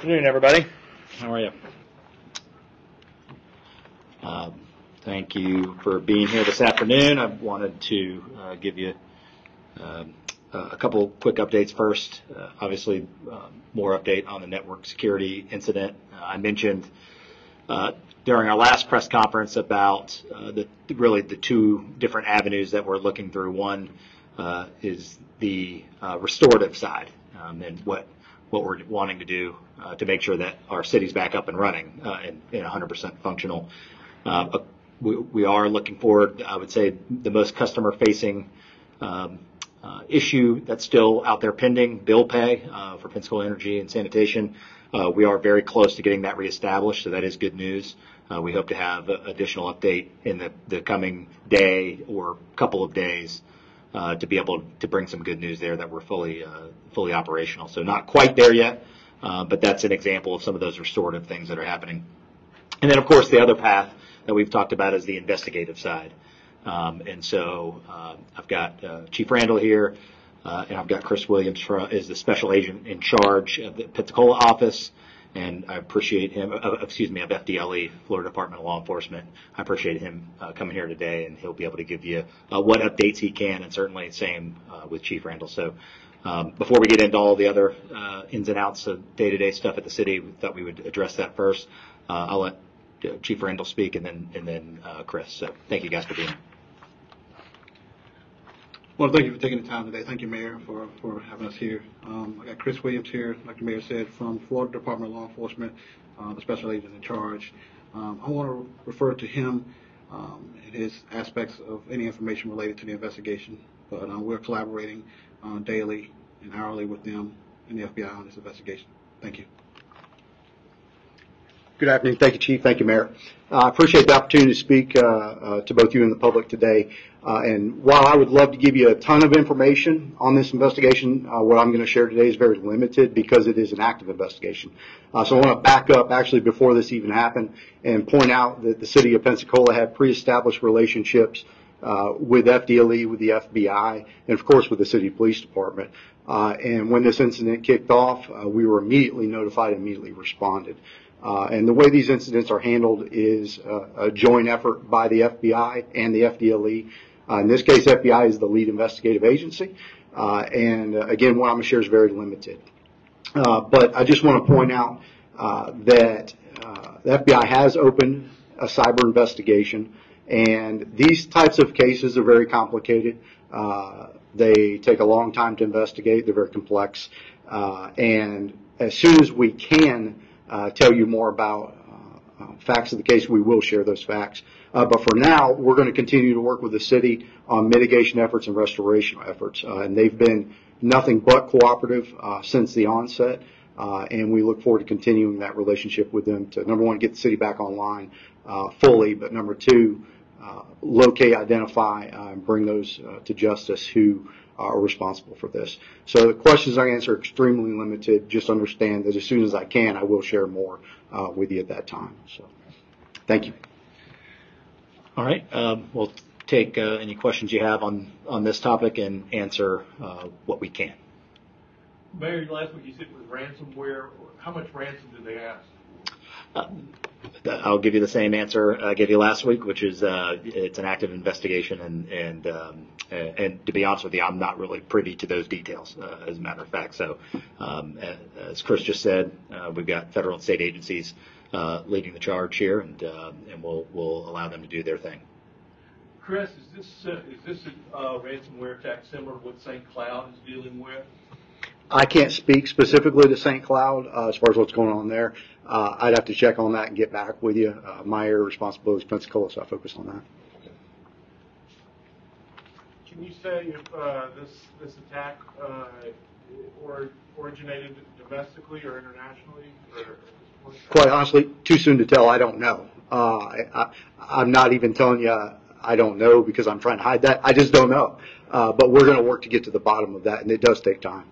afternoon, everybody. How are you? Thank you for being here this afternoon. I wanted to give you a couple quick updates first. Obviously, more update on the network security incident. I mentioned during our last press conference about the two different avenues that we're looking through. One is the restorative side, and what we're wanting to do to make sure that our city's back up and running and 100% functional. We are looking forward, I would say, the most customer-facing issue that's still out there pending, bill pay for Pensacola Energy and Sanitation. We are very close to getting that reestablished, so that is good news. We hope to have additional update in the coming day or couple of days to be able to bring some good news there that we're fully operational. So not quite there yet, but that's an example of some of those restorative things that are happening. And then, of course, the other path that we've talked about is the investigative side. And so I've got Chief Randall here, and I've got Chris Williams is the special agent in charge of the Pensacola office. And I appreciate him, of FDLE, Florida Department of Law Enforcement. I appreciate him coming here today, and he'll be able to give you what updates he can, and certainly same with Chief Randall. So before we get into all the other ins and outs of day-to-day stuff at the city, we thought we would address that first. I'll let Chief Randall speak, and then Chris. So thank you guys for being here. Well, thank you for taking the time today. Thank you, Mayor, for having us here. I got Chris Williams here, like the Mayor said, from Florida Department of Law Enforcement, the special agent in charge. I want to refer to him and his aspects of any information related to the investigation. But we're collaborating daily and hourly with them and the FBI on this investigation. Thank you. Good afternoon. Thank you, Chief. Thank you, Mayor. I appreciate the opportunity to speak to both you and the public today. And while I would love to give you a ton of information on this investigation, what I'm going to share today is very limited because it is an active investigation. So I want to back up actually before this even happened and point out that the City of Pensacola had pre-established relationships with FDLE, with the FBI, and of course with the City Police Department. And when this incident kicked off, we were immediately notified, immediately responded. And the way these incidents are handled is a joint effort by the FBI and the FDLE. In this case, FBI is the lead investigative agency. And again, what I'm going to share is very limited. But I just want to point out that the FBI has opened a cyber investigation. And these types of cases are very complicated. They take a long time to investigate. They're very complex. And as soon as we can tell you more about facts of the case, we will share those facts. But for now, we're going to continue to work with the city on mitigation efforts and restoration efforts. And they've been nothing but cooperative since the onset. And we look forward to continuing that relationship with them to, number one, get the city back online fully, but number two, locate, identify, and bring those to justice who are responsible for this. So the questions I answer are extremely limited. Just understand that as soon as I can, I will share more with you at that time. So thank you. All right. We'll take any questions you have on this topic and answer what we can. Mayor, last week you said it was ransomware. How much ransom did they ask? I'll give you the same answer I gave you last week, which is it's an active investigation, and to be honest with you, I'm not really privy to those details, as a matter of fact. So, as Chris just said, we've got federal and state agencies leading the charge here, and we'll allow them to do their thing. Chris, is this a ransomware attack similar to what St. Cloud is dealing with? I can't speak specifically to St. Cloud as far as what's going on there. I'd have to check on that and get back with you. My area of responsibility is Pensacola, so I focus on that. Can you say if this attack originated domestically or internationally? Quite honestly, too soon to tell. I don't know. I'm not even telling you I don't know because I'm trying to hide that. I just don't know. But we're going to work to get to the bottom of that, and it does take time.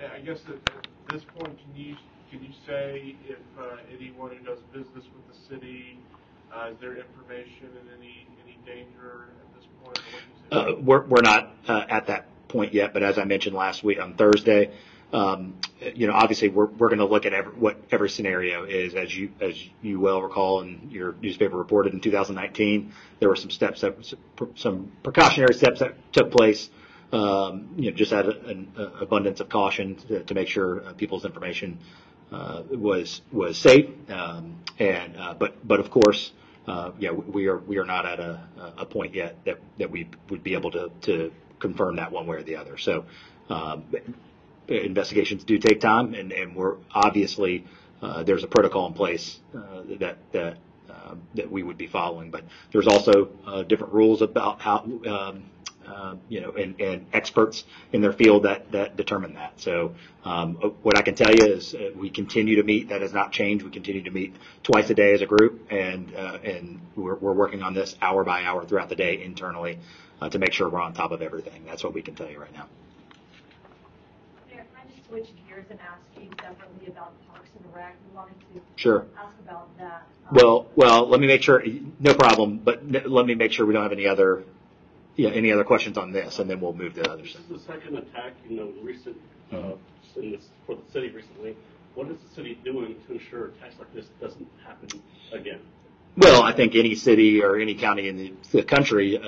I guess at this point, can you say if anyone who does business with the city is there information in any danger at this point? We're not at that point yet, but as I mentioned last week on Thursday, obviously we're going to look at what every scenario is. As you well recall, and your newspaper reported in 2019, there were some precautionary steps that took place. Just out of an abundance of caution to make sure people's information was safe. But of course, we are not at a point yet that we would be able to confirm that one way or the other. So investigations do take time, and we're obviously there's a protocol in place that we would be following. But there's also different rules about how. And experts in their field that determine that. So what I can tell you is we continue to meet. That has not changed. We continue to meet twice a day as a group, and we're working on this hour by hour throughout the day internally to make sure we're on top of everything. That's what we can tell you right now. Mayor, can I just switch gears and ask you separately about Parks and Rec? We wanted to ask about that. Well, let me make sure. No problem, but let me make sure we don't have any other questions on this, and then we'll move to others. This is the second attack, recent for the city recently. What is the city doing to ensure attacks like this doesn't happen again? Well, I think any city or any county in the country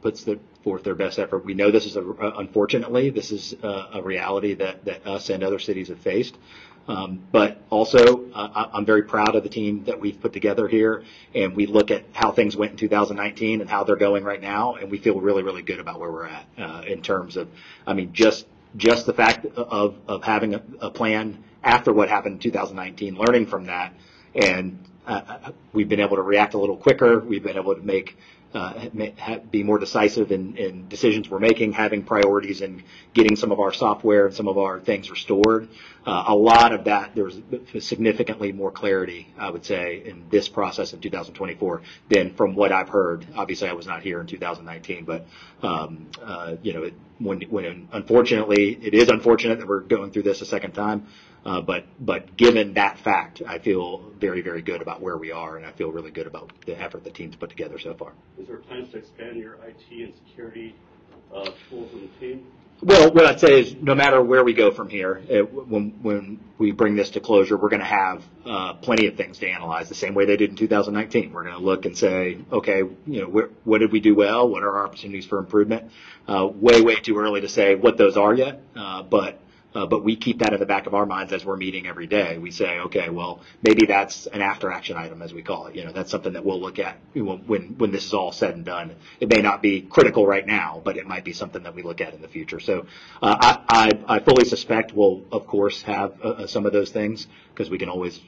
puts forth their best effort. We know this is unfortunately this is a reality that us and other cities have faced. But also, I'm very proud of the team that we've put together here, and we look at how things went in 2019 and how they're going right now, and we feel really, really good about where we're at in terms of, just the fact of having a plan after what happened in 2019, learning from that, and we've been able to react a little quicker. We've been able to be more decisive in decisions we're making, having priorities, and getting some of our software and some of our things restored. A lot of that, there was significantly more clarity, I would say, in this process in 2024 than from what I've heard. Obviously, I was not here in 2019, but when unfortunately, it is unfortunate that we're going through this a second time. But given that fact, I feel very, very good about where we are, and I feel really good about the effort the team's put together so far. Is there plans to expand your IT and security tools in the team? Well, what I'd say is no matter where we go from here, when we bring this to closure, we're going to have plenty of things to analyze the same way they did in 2019. We're going to look and say, okay, what did we do well? What are our opportunities for improvement? Way too early to say what those are yet, but we keep that in the back of our minds as we're meeting every day. We say, okay, well, maybe that's an after-action item, as we call it. That's something that we'll look at when this is all said and done. It may not be critical right now, but it might be something that we look at in the future. So I fully suspect we'll, of course, have some of those things because we can always,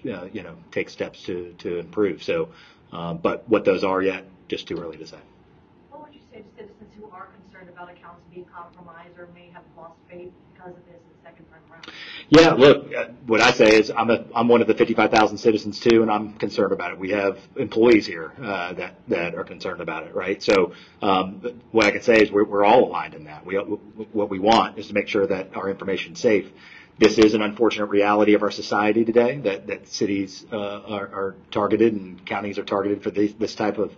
take steps to improve. So, but what those are yet, just too early to say. What would you say to citizens who are concerned about accounts being compromised or may have lost faith because of this the second time around? Yeah, look, what I say is I'm one of the 55,000 citizens too, and I'm concerned about it. We have employees here that are concerned about it, right? So what I can say is we're all aligned in that. What we want is to make sure that our information is safe. This is an unfortunate reality of our society today that cities are targeted and counties are targeted for this type of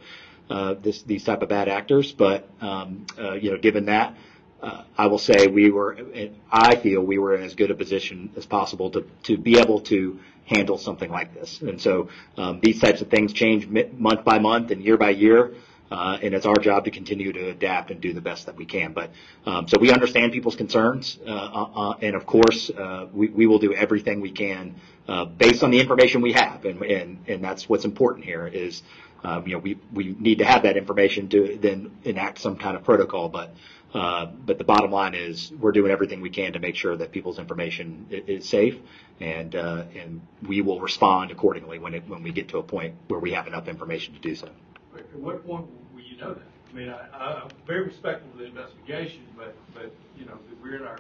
these type of bad actors. But given that, I will say I feel we were in as good a position as possible to be able to handle something like this. And so these types of things change month by month and year by year. And it's our job to continue to adapt and do the best that we can. But so we understand people's concerns, and of course we will do everything we can based on the information we have, and that's what's important here is we need to have that information to then enact some kind of protocol. But the bottom line is we're doing everything we can to make sure that people's information is safe, and we will respond accordingly when we get to a point where we have enough information to do so. At what point will you know that? I mean, I'm very respectful of the investigation, but we're in our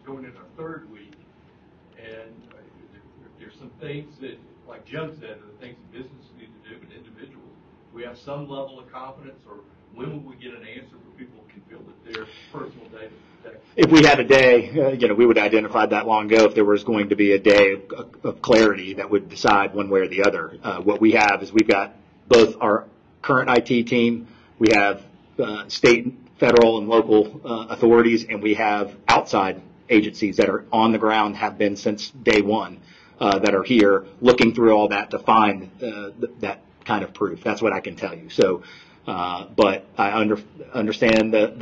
going in our third week, and there's some things that, like Jim said, are the things that businesses need to do, but individuals, we have some level of confidence, or when will we get an answer where people can feel that their personal data is protected? If we had a day, we would have identified that long ago if there was going to be a day of clarity that would decide one way or the other. What we have is we've got both our current IT team, we have state federal and local authorities, and we have outside agencies that are on the ground, have been since day one, that are here looking through all that to find that kind of proof. That's what I can tell you. So, but I understand that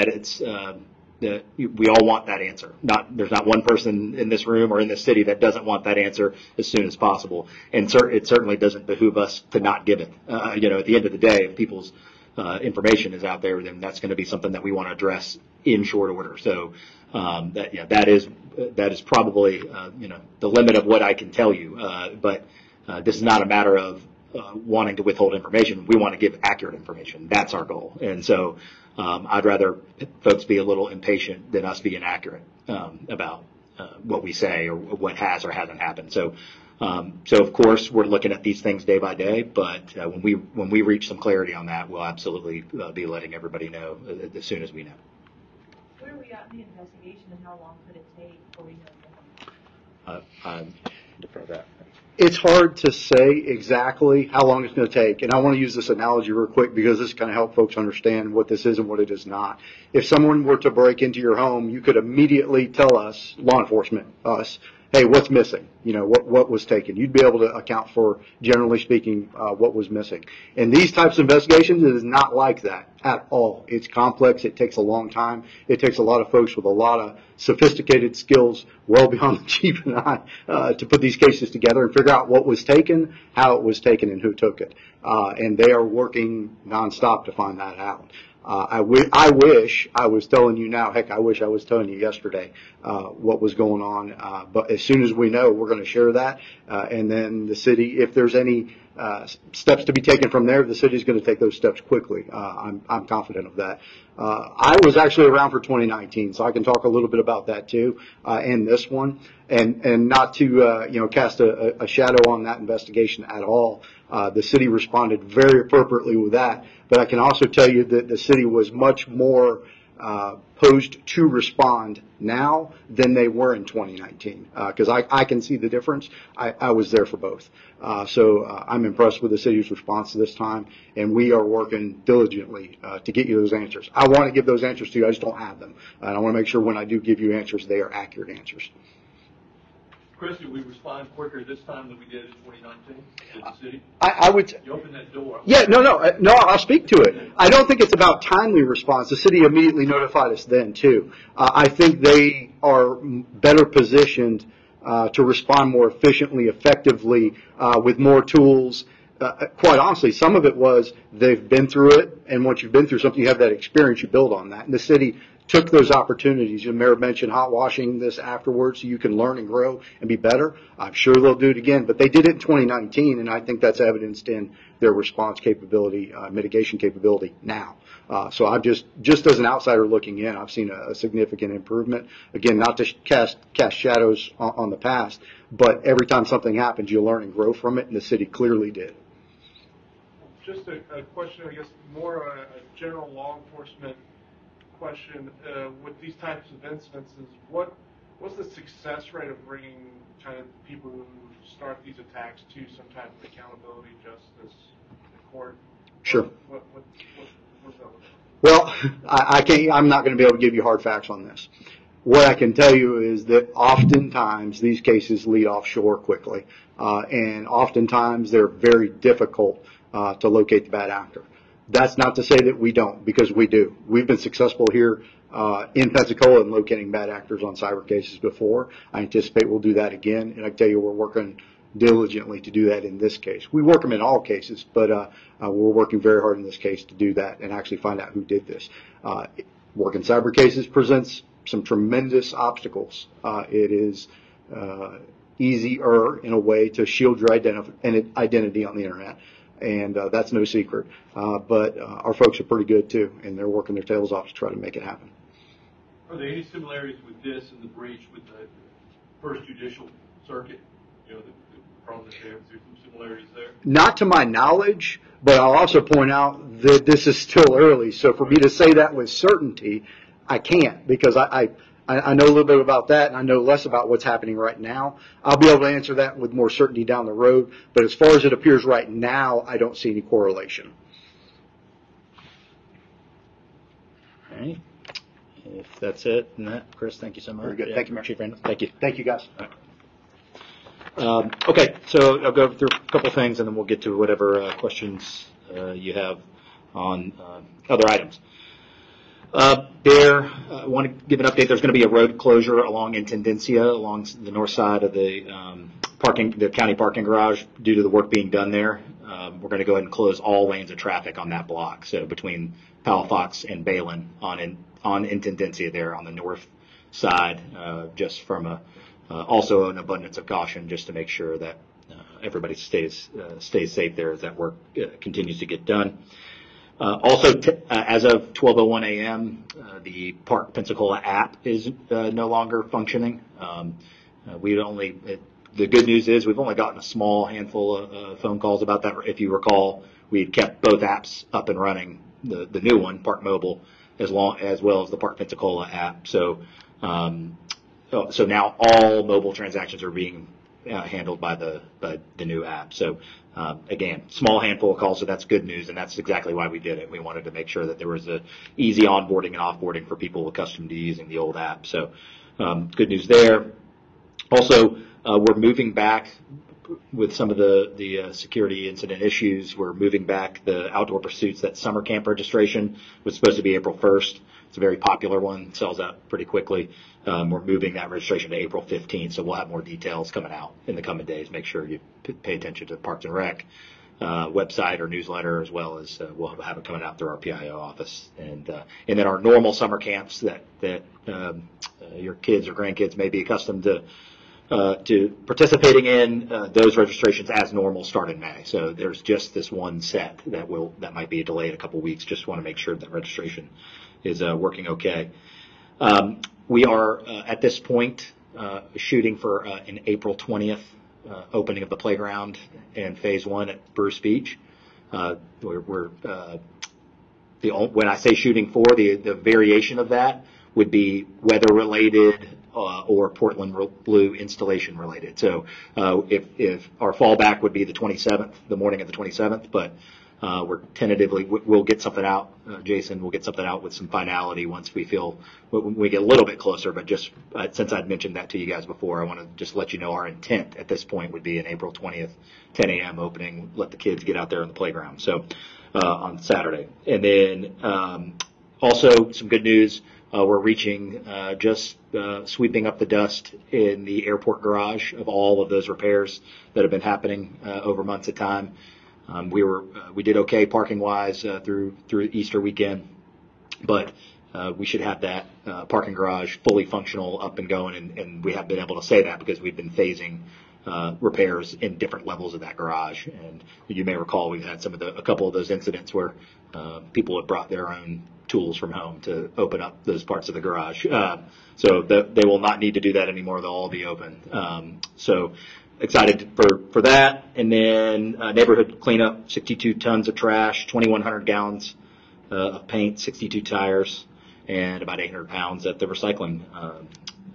it's that we all want that answer. There's not one person in this room or in this city that doesn't want that answer as soon as possible. And it certainly doesn't behoove us to not give it. At the end of the day, if people's information is out there, then that's going to be something that we want to address in short order. So that is probably the limit of what I can tell you. But this is not a matter of wanting to withhold information. We want to give accurate information. That's our goal. And so I'd rather folks be a little impatient than us be inaccurate about what we say or what has or hasn't happened. So of course we're looking at these things day by day, but when we reach some clarity on that, we'll absolutely be letting everybody know as soon as we know. Where are we at in the investigation, and how long could it take before we know? I'm defer that. It's hard to say exactly how long it's going to take, and I want to use this analogy real quick because this kind of help folks understand what this is and what it is not. If someone were to break into your home, you could immediately tell us, law enforcement, us, hey, what's missing? What was taken? You'd be able to account for, generally speaking, what was missing. In these types of investigations, it is not like that at all. It's complex. It takes a long time. It takes a lot of folks with a lot of sophisticated skills, well beyond the chief and I, to put these cases together and figure out what was taken, how it was taken, and who took it. And they are working nonstop to find that out. I wish I was telling you now. Heck, I wish I was telling you yesterday what was going on. But as soon as we know, we're going to share that. And then the city, if there's any steps to be taken from there, the city is going to take those steps quickly. I'm confident of that. I was actually around for 2019, so I can talk a little bit about that too, and this one, and not to cast a shadow on that investigation at all. The city responded very appropriately with that, but I can also tell you that the city was much more posed to respond now than they were in 2019, because I can see the difference. I was there for both. So I'm impressed with the city's response this time, and we are working diligently to get you those answers. I want to give those answers to you. I just don't have them. And I want to make sure when I do give you answers, they are accurate answers. Chris, did we respond quicker this time than we did in 2019 to the city? I would. You opened that door. Yeah, no, I'll speak to it. I don't think it's about timely response. The city immediately notified us then, too. I think they are better positioned to respond more efficiently, effectively, with more tools. Quite honestly, some of it was they've been through it, and once you've been through something, you have that experience, you build on that. And the city took those opportunities. The mayor mentioned hot washing this afterwards so you can learn and grow and be better. I'm sure they'll do it again, but they did it in 2019, and I think that's evidenced in their response capability, mitigation capability now. So I've just as an outsider looking in, I've seen a significant improvement. Again, not to cast shadows on the past, but every time something happens, you learn and grow from it, and the city clearly did. Just a question, I guess, more a general law enforcement question. With these types of incidences, what's the success rate of bringing kind of people who start these attacks to some type of accountability, justice, court? Sure. What's that look like? Well, I can't. I'm not going to be able to give you hard facts on this. What I can tell you is that oftentimes these cases lead offshore quickly, and oftentimes they're very difficult to locate the bad actor. That's not to say that we don't, because we do. We've been successful here in Pensacola in locating bad actors on cyber cases before. I anticipate we'll do that again, and I tell you we're working diligently to do that in this case. We work them in all cases, but we're working very hard in this case to do that and actually find out who did this. Working cyber cases presents some tremendous obstacles. It is easier in a way to shield your identity on the internet. And that's no secret. But our folks are pretty good, too, and they're working their tails off to try to make it happen. Are there any similarities with this and the breach with the First Judicial Circuit? The problems there, there's some similarities there? Not to my knowledge, but I'll also point out that this is still early. So for me to say that with certainty, I can't, because I know a little bit about that, and I know less about what's happening right now. I'll be able to answer that with more certainty down the road. But as far as it appears right now, I don't see any correlation. right. If that's it, and that, Chris, thank you so much. Very good. Thank you, Mayor. Chief Randall. Thank you. Thank you, guys. Okay, so I'll go through a couple things, and then we'll get to whatever questions you have on other items. I want to give an update. There's going to be a road closure along Intendencia, along the north side of the county parking garage, due to the work being done there. We're going to go ahead and close all lanes of traffic on that block. So between Palafox and Balin on Intendencia there on the north side, just from also an abundance of caution, just to make sure that everybody stays safe there as that work continues to get done. Also, as of 12:01 a.m., the Park Pensacola app is no longer functioning. The good news is we've only gotten a small handful of phone calls about that. If you recall, we had kept both apps up and running, the new one, ParkMobile, as well as the Park Pensacola app. So now all mobile transactions are being handled by the new app. So again, small handful of calls, so that's good news, and that's exactly why we did it. We wanted to make sure that there was a easy onboarding and offboarding for people accustomed to using the old app. So good news there. Also, we're moving back with some of the security incident issues. We're moving back the outdoor pursuits. That summer camp registration was supposed to be April 1st. It's a very popular one, sells out pretty quickly. We're moving that registration to April 15th, so we'll have more details coming out in the coming days. Make sure you pay attention to the Parks and Rec website or newsletter, as well as we'll have it coming out through our PIO office. And then our normal summer camps that your kids or grandkids may be accustomed to participating in, those registrations as normal start in May. So there's just this one set that might be delayed a couple weeks. Just want to make sure that registration is working okay. We are at this point shooting for an April 20th opening of the playground in Phase 1 at Bruce Beach. When I say shooting for, the variation of that would be weather related or Portland Blue installation related. So if our fallback would be the 27th, the morning of the 27th, but we're tentatively, we'll get something out. Jason, we'll get something out with some finality once we feel we get a little bit closer. But just since I'd mentioned that to you guys before, I want to just let you know our intent at this point would be an April 20th, 10 a.m. opening. Let the kids get out there on the playground. So on Saturday, and then also some good news. We're reaching just sweeping up the dust in the airport garage of all of those repairs that have been happening over months at time. We did okay parking wise through Easter weekend, but we should have that parking garage fully functional, up and going, and we have been able to say that because we've been phasing repairs in different levels of that garage. And you may recall we've had a couple of those incidents where people have brought their own tools from home to open up those parts of the garage. So they will not need to do that anymore. They'll all be open. So excited for that. And then neighborhood cleanup, 62 tons of trash, 2,100 gallons of paint, 62 tires, and about 800 pounds at the recycling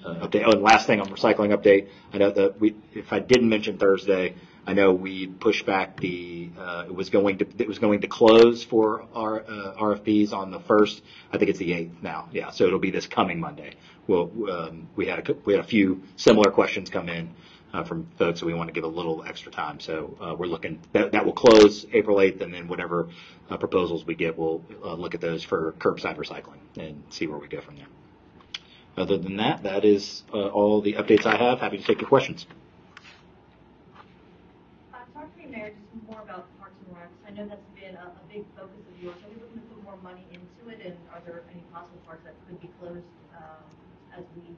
update. Oh, and last thing on recycling update, I know that if I didn't mention Thursday, I know we pushed back it was going to close for our RFPs on the 1st. I think it's the 8th now. Yeah, so it'll be this coming Monday. We had a few similar questions come in from folks, so we want to give a little extra time. So we're looking that will close April 8th, and then whatever proposals we get, we'll look at those for curbside recycling and see where we go from there. Other than that, that is all the updates I have. Happy to take your questions. Talk to me, Mayor, just more about Parks and Recs. I know that's been a big focus of yours. Are we looking to put more money into it, and are there any possible parks that could be closed as we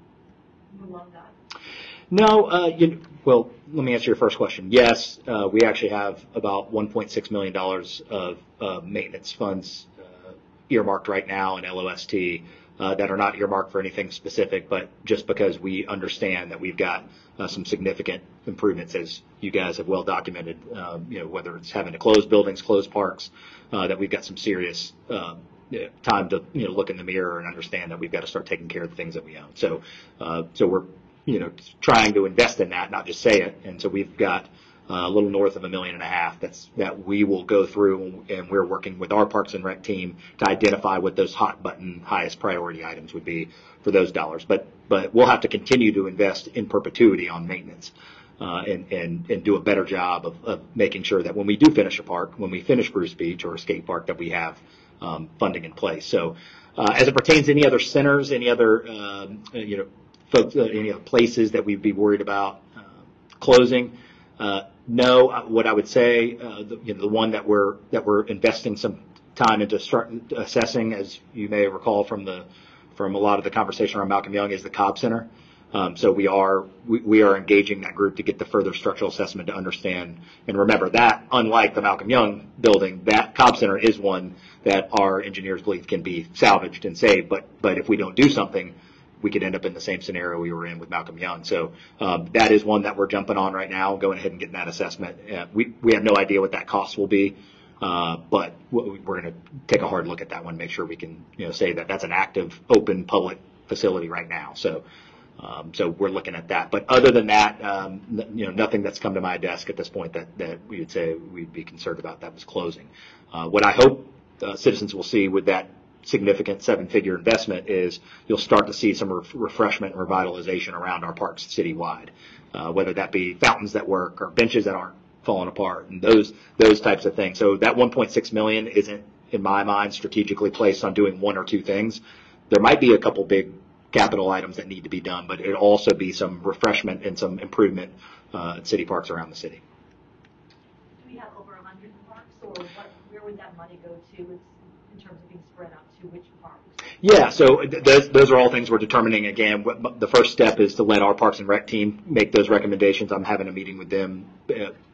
move on that? No, well, let me answer your first question. Yes, we actually have about $1.6 million of maintenance funds earmarked right now in LOST that are not earmarked for anything specific, but just because we understand that we've got some significant improvements, as you guys have well documented, whether it's having to close buildings, close parks, that we've got some serious time to look in the mirror and understand that we've got to start taking care of the things that we own. So we're trying to invest in that, not just say it. And so we've got a little north of $1.5 million. That we will go through, and we're working with our Parks and Rec team to identify what those hot button, highest priority items would be for those dollars. But we'll have to continue to invest in perpetuity on maintenance. And do a better job of making sure that when we do finish a park, when we finish Bruce Beach or a skate park, that we have funding in place. So as it pertains to any other centers, any other folks, any other places that we'd be worried about closing, no. What I would say, the one that we're investing some time into start assessing, as you may recall from a lot of the conversation around Malcolm Young, is the Cobb Center. So we are engaging that group to get the further structural assessment to understand and remember that, unlike the Malcolm Young building, that Cobb Center is one that our engineers believe can be salvaged and saved. But if we don't do something, we could end up in the same scenario we were in with Malcolm Young. So that is one that we're jumping on right now, going ahead and getting that assessment. We have no idea what that cost will be, but we're going to take a hard look at that one, make sure we can say that that's an active, open, public facility right now. So we're looking at that. But other than that, nothing that's come to my desk at this point that we would say we'd be concerned about that was closing. What I hope citizens will see with that significant 7-figure investment is you'll start to see some refreshment and revitalization around our parks citywide, whether that be fountains that work or benches that aren't falling apart and those types of things. So that $1.6 million isn't, in my mind, strategically placed on doing one or two things. There might be a couple big capital items that need to be done, but it'll also be some refreshment and some improvement at city parks around the city. Do we have over 100 parks, or where would that money go to in terms of being spread out to which parks? Yeah, so those are all things we're determining. Again, the first step is to let our Parks and Rec team make those recommendations. I'm having a meeting with them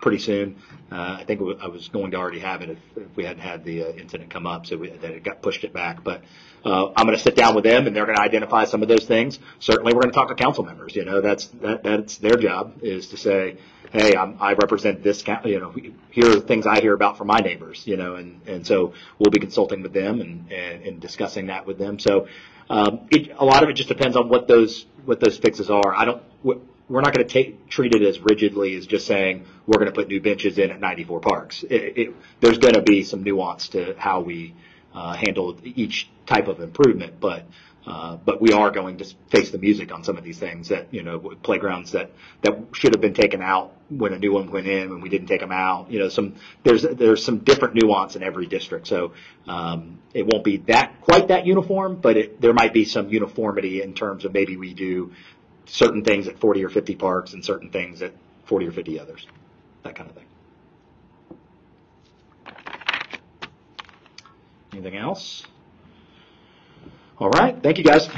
pretty soon. I think I was going to already have it if we hadn't had the incident come up, so that it got pushed it back. But I'm going to sit down with them, and they're going to identify some of those things. Certainly, we're going to talk to council members. That's their job, is to say, hey, I represent this. Here are the things I hear about from my neighbors. And so we'll be consulting with them and discussing that with them. So a lot of it just depends on what those fixes are. We're not going to treat it as rigidly as just saying we're going to put new benches in at 94 parks. There's going to be some nuance to how we handle each type of improvement, but we are going to face the music on some of these things that, playgrounds that should have been taken out when a new one went in, when we didn't take them out. There's some different nuance in every district. So it won't be quite that uniform, but there might be some uniformity in terms of maybe we do certain things at 40 or 50 parks and certain things at 40 or 50 others, that kind of thing. Anything else? All right. Thank you, guys.